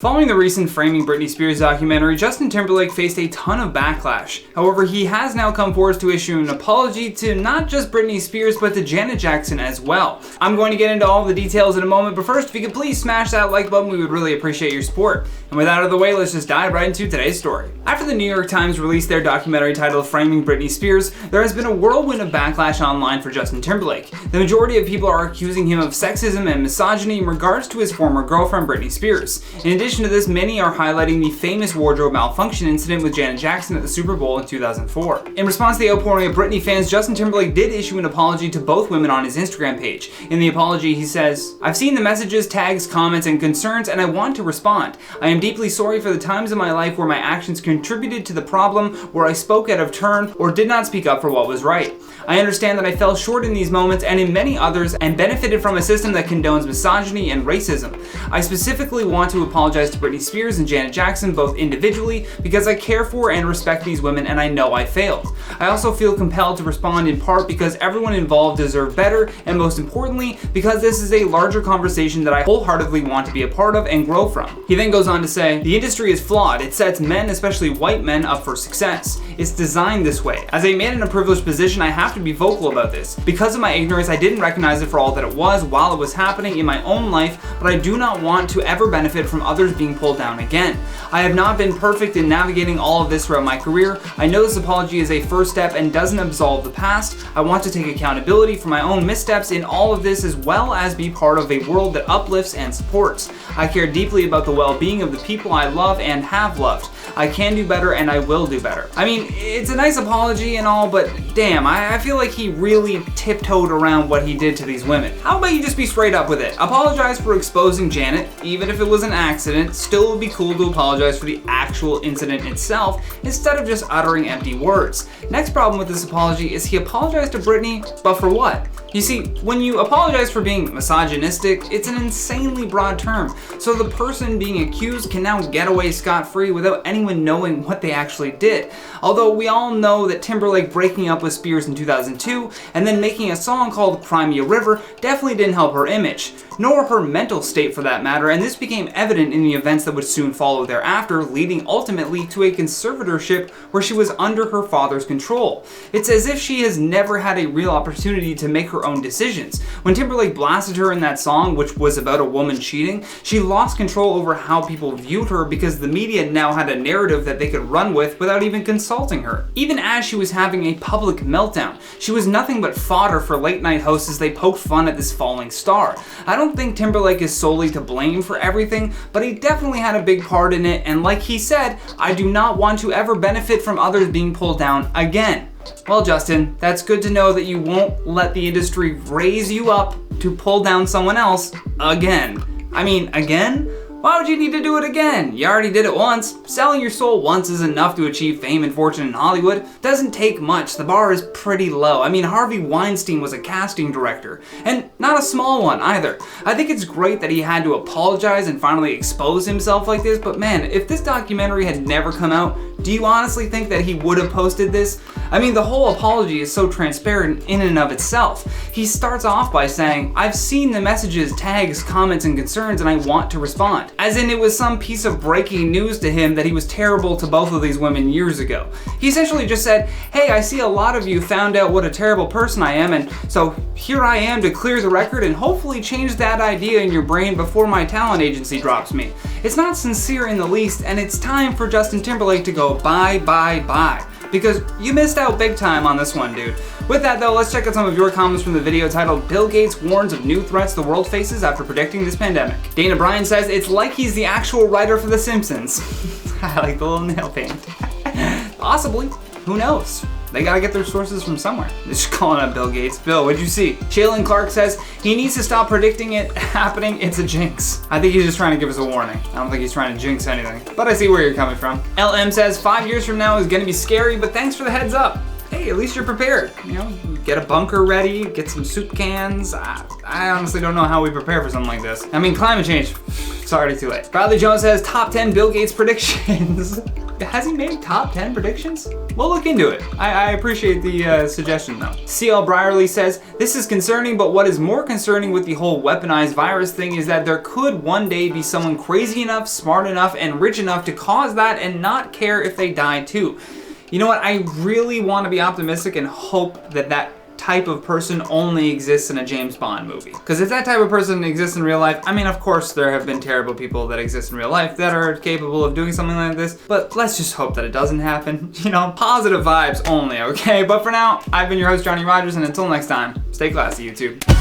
Following the recent Framing Britney Spears documentary, Justin Timberlake faced a ton of backlash. However, he has now come forward to issue an apology to not just Britney Spears, but to Janet Jackson as well. I'm going to get into all the details in a moment, but first, if you could please smash that like button, we would really appreciate your support. And with that out of the way, let's just dive right into today's story. After the New York Times released their documentary titled Framing Britney Spears, there has been a whirlwind of backlash online for Justin Timberlake. The majority of people are accusing him of sexism and misogyny in regards to his former girlfriend Britney Spears. In addition to this, many are highlighting the famous wardrobe malfunction incident with Janet Jackson at the Super Bowl in 2004. In response to the outpouring of Britney fans, Justin Timberlake did issue an apology to both women on his Instagram page. In the apology, he says, "I've seen the messages, tags, comments, and concerns, and I want to respond. I am deeply sorry for the times in my life where my actions contributed to the problem, where I spoke out of turn, or did not speak up for what was right. I understand that I fell short in these moments and in many others and benefited from a system that condones misogyny and racism. I specifically want to apologize to Britney Spears and Janet Jackson both individually because I care for and respect these women and I know I failed. I also feel compelled to respond in part because everyone involved deserves better and most importantly because this is a larger conversation that I wholeheartedly want to be a part of and grow from." He then goes on to say, "The industry is flawed. It sets men, especially white men, up for success. It's designed this way. As a man in a privileged position, I have to be vocal about this. Because of my ignorance, I didn't recognize it for all that it was while it was happening in my own life, but I do not want to ever benefit from others being pulled down again. I have not been perfect in navigating all of this throughout my career. I know this apology is a first step and doesn't absolve the past. I want to take accountability for my own missteps in all of this as well as be part of a world that uplifts and supports. I care deeply about the well-being of the people I love and have loved. I can do better and I will do better." I mean, it's a nice apology and all, but damn, I feel like he really tiptoed around what he did to these women. How about you just be straight up with it? Apologize for exposing Janet, even if it was an accident. Still would be cool to apologize for the actual incident itself instead of just uttering empty words. Next problem with this apology is he apologized to Britney, but for what? You see, when you apologize for being misogynistic, it's an insanely broad term, so the person being accused can now get away scot-free without anyone knowing what they actually did. Although we all know that Timberlake breaking up with Spears in 2002 and then making a song called Cry Me a River definitely didn't help her image, nor her mental state for that matter, and this became evident in the events that would soon follow thereafter, leading ultimately to a conservatorship where she was under her father's control. It's as if she has never had a real opportunity to make her own decisions. When Timberlake blasted her in that song, which was about a woman cheating, she lost control over how people viewed her because the media now had a narrative that they could run with without even consulting her. Even as she was having a public meltdown, she was nothing but fodder for late night hosts as they poked fun at this falling star. I don't think Timberlake is solely to blame for everything, but he definitely had a big part in it, and like he said, I do not want to ever benefit from others being pulled down again. Well, Justin, that's good to know that you won't let the industry raise you up to pull down someone else again. I mean, again? Why would you need to do it again? You already did it once. Selling your soul once is enough to achieve fame and fortune in Hollywood. Doesn't take much. The bar is pretty low. I mean, Harvey Weinstein was a casting director, and not a small one either. I think it's great that he had to apologize and finally expose himself like this, but man, if this documentary had never come out, do you honestly think that he would have posted this? I mean, the whole apology is so transparent in and of itself. He starts off by saying, "I've seen the messages, tags, comments, and concerns, and I want to respond." As in it was some piece of breaking news to him that he was terrible to both of these women years ago. He essentially just said, "Hey, I see a lot of you found out what a terrible person I am, and so here I am to clear the record and hopefully change that idea in your brain before my talent agency drops me." It's not sincere in the least, and it's time for Justin Timberlake to go bye, bye, bye. Because you missed out big time on this one, dude. With that though, let's check out some of your comments from the video titled "Bill Gates Warns of New Threats the World Faces After Predicting This Pandemic." Dana Bryan says, "It's like he's the actual writer for The Simpsons." I like the little nail paint. Possibly. Who knows? They gotta get their sources from somewhere. Just calling up Bill Gates. Bill, what'd you see? Shaylin Clark says, "He needs to stop predicting it happening. It's a jinx." I think he's just trying to give us a warning. I don't think he's trying to jinx anything. But I see where you're coming from. LM says, "5 years from now is gonna be scary, but thanks for the heads up." Hey, at least you're prepared. You know, get a bunker ready, get some soup cans. I honestly don't know how we prepare for something like this. I mean, climate change, it's already too late. Bradley Jones says, "Top 10 Bill Gates predictions." has he made top 10 predictions? We'll look into it. I appreciate the suggestion though. CL Brierly says, this is concerning, but what is more concerning with the whole weaponized virus thing is that there could one day be someone crazy enough, smart enough, and rich enough to cause that and not care if they die too. You know what, I really want to be optimistic and hope that that type of person only exists in a James Bond movie. Because if that type of person exists in real life, I mean, of course there have been terrible people that exist in real life that are capable of doing something like this, but let's just hope that it doesn't happen. You know, positive vibes only, okay? But for now, I've been your host, Johnny Rogers, and until next time, stay classy, YouTube.